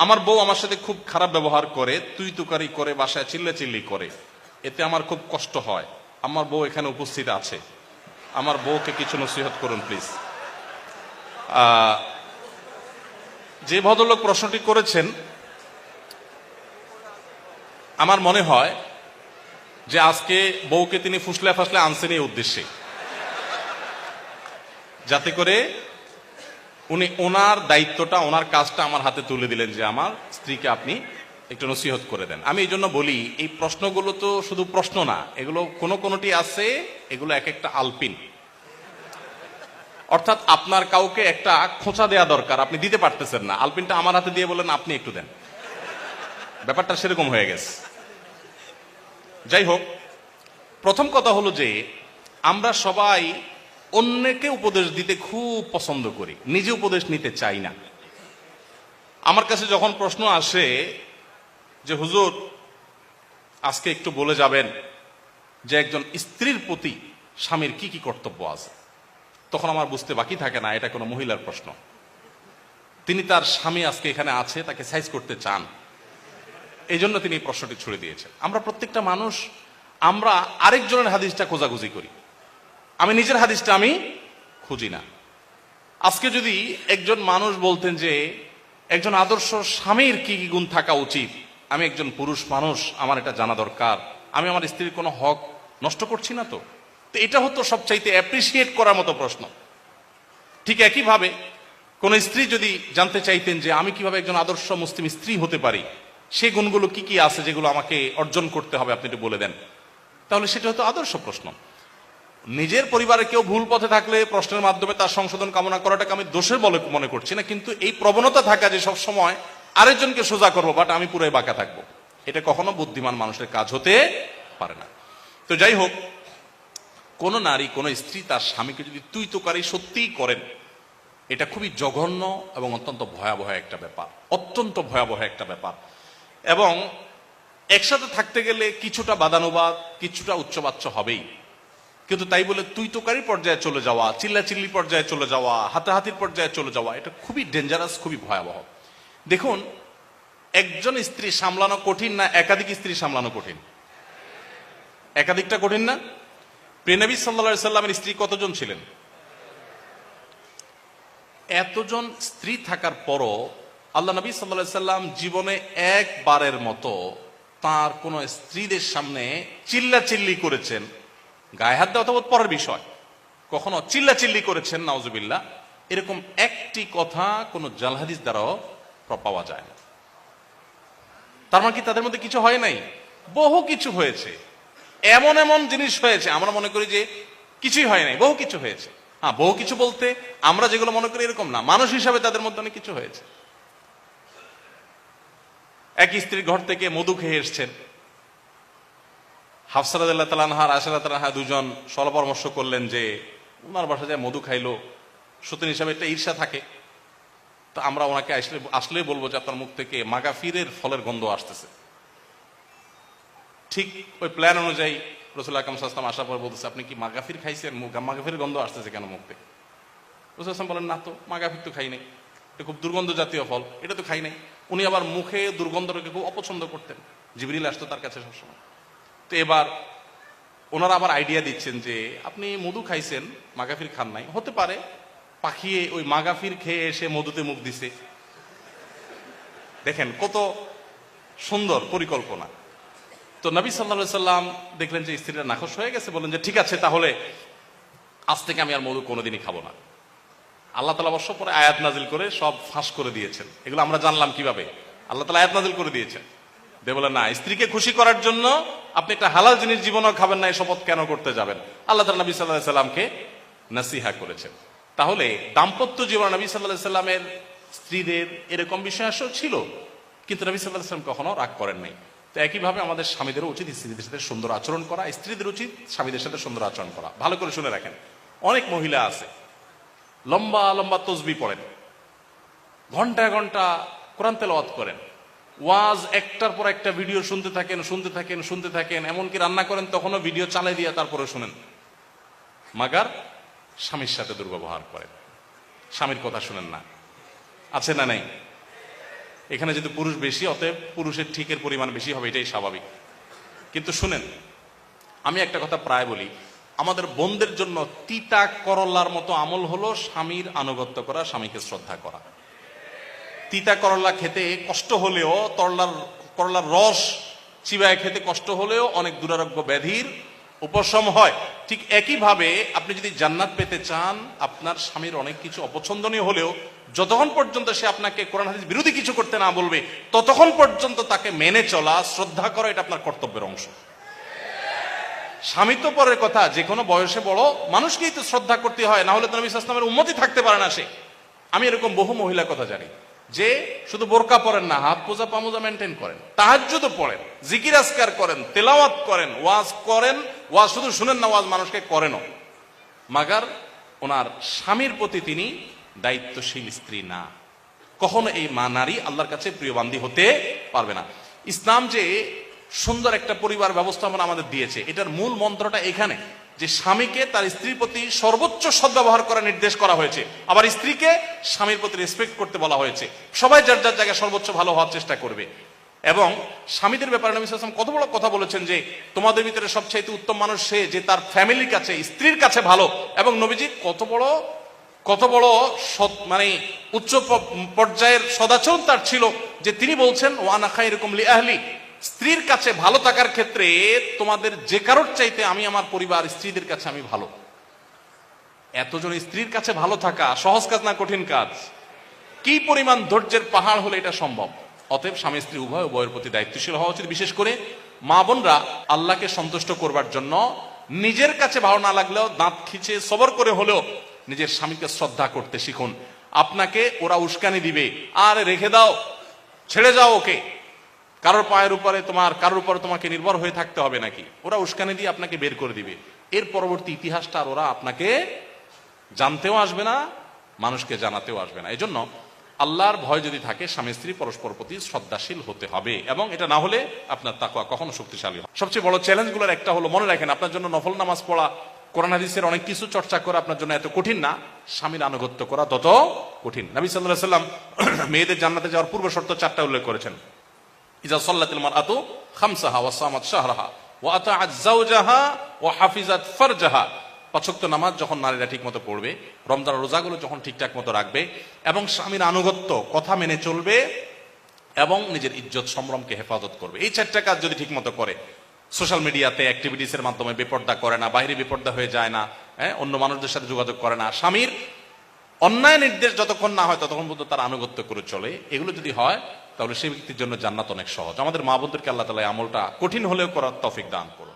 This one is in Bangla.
আমার বউ আমার সাথে খুব খারাপ ব্যবহার করে, তুই তুকারি করে, বাসায় চিল্লাচিল্লি করে, এতে আমার খুব কষ্ট হয়। আমার বউ এখানে উপস্থিত আছে, আমার বউকে কিছু নসিহত করুন প্লিজ। যে ভদ্রলোক প্রশ্নটি করেছেন, আমার মনে হয় যে আজকে বউকে তিনি ফুসলে ফাসলে আনছেন এই উদ্দেশ্যে, যাতে করে উনি ওনার দায়িত্বটা, ওনার কাজটা আমার হাতে তুলে দিলেন যে আমার স্ত্রীকে আপনি একটু নসিহত করে দেন। আমি এই জন্য বলি, এই প্রশ্নগুলো তো শুধু প্রশ্ন না, এগুলো কোনোটি আছে, এগুলো এক একটা আলপিন। অর্থাৎ আপনার কাউকে একটা খোঁচা দেয়া দরকার, আপনি দিতে পারতেছেন না, আলপিনটা আমার হাতে দিয়ে বলেন আপনি একটু দেন, ব্যাপারটা সেরকম হয়ে গেছে। যাই হোক, প্রথম কথা হলো যে আমরা সবাই অন্যকে উপদেশ দিতে খুব পছন্দ করি, নিজে উপদেশ নিতে চাই না। আমার কাছে যখন প্রশ্ন আসে যে হুজুর আজকে একটু বলে যাবেন যে একজন স্ত্রীর প্রতি স্বামীর কি কি কর্তব্য আছে, তখন আমার বুঝতে বাকি থাকে না এটা কোনো মহিলার প্রশ্ন। তিনি তার স্বামী আজকে এখানে আছে, তাকে সাইজ করতে চান, এই জন্য তিনি এই প্রশ্নটি ছুড়ে দিয়েছেন। আমরা প্রত্যেকটা মানুষ, আমরা আরেকজনের হাদিসটা খোঁজাখুঁজি করি, আমি নিজের হাদিসটা আমি খুঁজি না। আজকে যদি একজন মানুষ বলতেন যে একজন আদর্শ স্বামীর কি কি গুণ থাকা উচিত, আমি একজন পুরুষ মানুষ, আমার এটা জানা দরকার, আমি আমার স্ত্রীর কোনো হক নষ্ট করছি না তো, এটা হতো সবচাইতে অ্যাপ্রিসিয়েট করার মতো প্রশ্ন। ঠিক একইভাবে কোন স্ত্রী যদি জানতে চাইতেন যে আমি কিভাবে একজন আদর্শ মুসলিম স্ত্রী হতে পারি, সেই গুণগুলো কি কি আছে যেগুলো আমাকে অর্জন করতে হবে, আপনি একটু বলে দেন, তাহলে সেটা হতো আদর্শ প্রশ্ন। নিজের পরিবারে কেউ ভুল পথে থাকলে প্রশ্নের মাধ্যমে তার সংশোধন কামনা করাটাকে আমি দোষের বলে মনে করছি না, কিন্তু এই প্রবণতা থাকা যে সব সময় আরেকজনকে সোজা করবো বাট আমি পুরোই বাঁকা থাকবো, এটা কখনো বুদ্ধিমান মানুষের কাজ হতে পারে না। তো যাই হোক, কোন নারী, কোন স্ত্রী তার স্বামীকে যদি তুই তোকারি সত্যিই করেন, এটা খুবই জঘন্য এবং অত্যন্ত ভয়াবহ একটা ব্যাপার, অত্যন্ত ভয়াবহ একটা ব্যাপার। এবং একসাথে থাকতে গেলে কিছুটা বাদানুবাদ, কিছুটা উচ্চবাচ্য হবেই, কিন্তু তাই বলে তুই তোকারি পর্যায়ে চলে যাওয়া, চিল্লাচিল্লি পর্যায়ে চলে যাওয়া, হাতাহাতির পর্যায়ে চলে যাওয়া, এটা খুবই ডেঞ্জারাস, খুবই ভয়াবহ। দেখুন, একজন স্ত্রী সামলানো কঠিন না একাধিক স্ত্রী সামলানো কঠিন? একাধিকটা কঠিন না? প্রিয় নবী সাল্লাল্লাহু আলাইহি সাল্লামের স্ত্রী কতজন ছিলেন? এতজন স্ত্রী থাকার পরও আল্লাহ নবী সাল্লাল্লাহু আলাইহি সাল্লাম জীবনে একবারের মতো তার কোন স্ত্রীদের সামনে চিল্লাচিল্লি করেছেন, গায়ে হাত দেওয়া তো পরের বিষয়, কখনো চিল্লাচিল্লি করেছেন নাউজুবিল্লাহ, এরকম একটি কথা কোন জাল হাদিস দ্বারাও পাওয়া যায় না। তার মানে কি তাদের মধ্যে কিছু হয় নাই? বহু কিছু হয়েছে, এমন এমন জিনিস হয়েছে আমরা মনে করি যে কিছুই হয় নাই, বহু কিছু হয়েছে। হ্যাঁ, বহু কিছু বলতে আমরা যেগুলো মনে করি এরকম না, মানুষ হিসাবে তাদের মধ্যে অনেক কিছু হয়েছে। এক স্ত্রীর ঘর থেকে মধু খেয়ে এসছেন, হাফসা রাদিয়াল্লাহু তাআলা আনহা, আয়েশা রাদিয়াল্লাহু আনহা দুজন সলা পরামর্শ করলেন যে ওনার বাসায় যায় মধু খাইলো, সতীন হিসাবে একটা ঈর্ষা থাকে, তো আমরা ওনাকে আসলেই বলবো যে আপনার মুখ থেকে মাগাফিরের ফলের গন্ধ আসতেছে। ঠিক ওই প্ল্যান অনুযায়ী রাসূল আকরাম সাল্লাল্লাহু আলাইহি ওয়াসাল্লাম আসার পর বলতেছে, আপনি কি মাগাফির খাইছেন? মাগাফিরের গন্ধ আসতেছে কেন মুখ থেকে? রাসূল সাল্লাল্লাহু আলাইহি ওয়াসাল্লাম বলেন, না তো, মাগাফির তো খাই নাই, এটা খুব দুর্গন্ধ জাতীয় ফল, এটা তো খাই নাই। উনি আবার মুখে দুর্গন্ধটাকে খুব অপছন্দ করতেন, জিবরিল আসতো তার কাছে সবসময়। তো এবার ওনারা আবার আইডিয়া দিচ্ছেন যে আপনি মধু খাইছেন, মাগাফির খান নাই, হতে পারে পাখিয়ে ওই মাগাফির খেয়ে এসে মধুতে মুখ দিছে। দেখেন কত সুন্দর পরিকল্পনা। তো নবী সাল্লাল্লাহু আলাইহি সাল্লাম দেখলেন যে স্ত্রীরা নাখোশ হয়ে গেছে, বললেন যে ঠিক আছে, তাহলে আজ থেকে আমি আর মধু কোনোদিনই খাবো না। আল্লাহ তাআলা অবশ্য পরে আয়াত নাজিল করে সব ফাঁস করে দিয়েছেন। এগুলো আমরা জানলাম কিভাবে? আল্লাহ তাআলা আয়াত নাজিল করে দিয়েছেন, দে বলে না, স্ত্রীকে খুশি করার জন্য আপনি একটা হালাল জিনিস জীবনেও খাবেন না, এই শপথ কেন করতে যাবেন? আল্লাহ তাআলা নবী সাল্লাল্লাহু আলাইহি সাল্লামকে নসিহা করেছেন। তাহলে দাম্পত্য জীবনে নবী সাল্লাল্লাহু আলাইহি সাল্লামের স্ত্রীদের এরকম বিষয় আসলে ছিল, কিন্তু নবী সাল্লাল্লাহু আলাইহি সাল্লাম কখনো রাগ করেন নাই। তো একইভাবে আমাদের স্বামীদেরও উচিত স্ত্রীদের সাথে সুন্দর আচরণ করা, স্ত্রীদের উচিত স্বামীদের সাথে সুন্দর আচরণ করা। ভালো করে শুনে রাখেন, অনেক মহিলা আছে লম্বা লম্বা তসবিহ পড়েন, ঘন্টা ঘন্টা কোরআন তেলাওয়াত করেন, ওয়াজ একটার পর একটা ভিডিও শুনতে থাকেন, শুনতে থাকেন, শুনতে থাকেন, এমনকি রান্না করেন তখনও ভিডিও চালাই দিয়ে তারপরে শুনেন, মাগার স্বামীর সাথে দুর্ব্যবহার করেন, স্বামীর কথা শুনেন না। আছে না নাই? এখানে যদি পুরুষ বেশি, অতএব পুরুষের ঠিকের পরিমাণ বেশি হবে, এটাই স্বাভাবিক। কিন্তু শুনেন, আমি একটা কথা প্রায় বলি, আমাদের বোনদের জন্য তিতা করল্লার মতো আমল হলো স্বামীর আনুগত্য করা, স্বামীকে শ্রদ্ধা করা। তিতা করল্লা খেতে কষ্ট হলেও, করলার রস চিবায় খেতে কষ্ট হলেও অনেক দুরারোগ্য ব্যাধির উপশম হয়। ঠিক একইভাবে আপনি যদি জান্নাত পেতে চান, আপনার স্বামীর অনেক কিছু অপছন্দনীয় হলেও যতক্ষণ পর্যন্ত সে আপনাকে কোরআন হাদিস বিরোধী কিছু করতে না বলবে, ততক্ষণ পর্যন্ত তাকে মেনে চলা, শ্রদ্ধা করা, এটা আপনার কর্তব্যের অংশ। স্বামী তো পরের কথা, যে কোনো বয়সে বড় মানুষকেই তো শ্রদ্ধা করতে হয়, না হলে তো নবী সাল্লাল্লাহু আলাইহি ওয়াসাল্লামের উম্মতই থাকতে পারে না সে। আমি এরকম বহু মহিলার কথা জানি যে শুধু বোরকা পরেন না, হাত মোজা পামোজা মেনটেন করেন, তাহাজ্জুদও পড়েন, জিকির আজকার করেন, তেলাওয়াত করেন, ওয়াজ শুধু শুনেন না, ওয়াজ মানুষকে করেনও, মাগার ওনার স্বামীর প্রতি তিনি দায়িত্বশীল স্ত্রী না। কখনো এই মা নারী আল্লাহর কাছে প্রিয় বান্দী হতে পারবে না। ইসলাম যে সুন্দর একটা পরিবার ব্যবস্থাপনা আমাদের দিয়েছে, এটার মূল মন্ত্রটা এখানে যে স্বামীকে তার স্ত্রীর প্রতি সর্বোচ্চ সদ্ব্যবহার করার নির্দেশ করা হয়েছে, আবার স্ত্রীকে স্বামীর প্রতি রেসপেক্ট করতে বলা হয়েছে। সবাই যার যার জায়গায় সর্বোচ্চ ভালো হওয়ার চেষ্টা করবে। এবং স্বামীদের ব্যাপারে নবী সাল্লাল্লাহু আলাইহি ওয়াসাল্লাম কত বড় কথা বলেছেন যে তোমাদের ভিতরে সবচাইতে উত্তম মানুষ সে যে তার ফ্যামিলির কাছে, স্ত্রীর কাছে ভালো। এবং নবীজি কত বড় মানে উচ্চ পর্যায়ের সদাচরণ তার ছিল যে তিনি বলছেন ওয়ানা খায়রুকুম লিআহলি, স্ত্রীর কাছে ভালো থাকার ক্ষেত্রে তোমাদের যে কারোর চাইতে আমি আমার পরিবার স্ত্রীদের কাছে আমি ভালো। এতজন স্ত্রীর কাছে ভালো থাকা সহজ কাজ না কঠিন কাজ? কি পরিমাণ ধৈর্যের পাহাড় হলে এটা সম্ভব? অতএব স্বামী স্ত্রী উভয়ের প্রতি দায়িত্বশীল হওয়া উচিত। বিশেষ করে মা বোনরা আল্লাহকে সন্তুষ্ট করবার জন্য নিজের কাছে ভালো না লাগলেও দাঁত খিচে সবর করে হলেও নিজের স্বামীকে শ্রদ্ধা করতে শিখুন। আপনাকে ওরা উস্কানি দিবে, আরে রেখে দাও, ছেড়ে যাও ওকে, কারোর পায়ের উপরে কারোর উপরে তোমাকে নির্ভর হয়ে থাকতে হবে নাকি? ওরা উস্কানি দিয়ে আপনাকে বের করে দিবে। এর পরবর্তী ইতিহাসটা আর ওরা আপনাকে জানতেও আসবে না, মানুষকে জানাতেও আসবে না। এই জন্য আল্লাহর ভয় যদি থাকে, স্বামী স্ত্রী পরস্পর প্রতি শ্রদ্ধাশীল হতে হবে, এবং এটা না হলে আপনার তাকওয়া কখনো শক্তিশালী হবে। সবচেয়ে বড় চ্যালেঞ্জগুলোর একটা হলো, মনে রাখেন, আপনার জন্য নফল নামাজ পড়া, কোরআন হাদিসের অনেক কিছু চর্চা করা আপনার জন্য এত কঠিন না, স্বামীর আনুগত্য করা তত কঠিন। নবী সাল্লাল্লাহু আলাইহি ওয়াসাল্লাম মেয়েদের জান্নাতে যাওয়ার পূর্ব শর্ত 4টা উল্লেখ করেছেন। ইজা সাল্লাতিল মারআতু খামসাহা ওয়া সামাত শাহরাহা ওয়া আতাআত যাওজাহা ওয়া হাফিজাত ফারজাহা। 5 ওয়াক্ত নামাজ যখন নারীরা ঠিকমতো পড়বে, রমজান রোজাগুলো যখন ঠিকঠাক মতো রাখবে, এবং স্বামীর আনুগত্য, কথা মেনে চলবে, এবং নিজের ইজ্জত সম্ভ্রমকে হেফাজত করবে, এই 4টা কাজ যদি ঠিকমতো করে, সোশ্যাল মিডিয়াতে অ্যাক্টিভিটিসের মাধ্যমে বেপর্দা করে না, বাইরে বেপর্দা হয়ে যায় না, অন্য মানুষদের সাথে যোগাযোগ করে না, স্বামীর অন্যায় নির্দেশ যতক্ষণ না হয় ততক্ষণ পর্যন্ত তার আনুগত্য করে চলে, এগুলো যদি হয় তাহলে সেই ব্যক্তির জন্য জান্নাত অনেক সহজ। আমাদের মা বোনদেরকে আল্লাহ তাআলা আমলটা কঠিন হলেও করার তৌফিক দান করুন।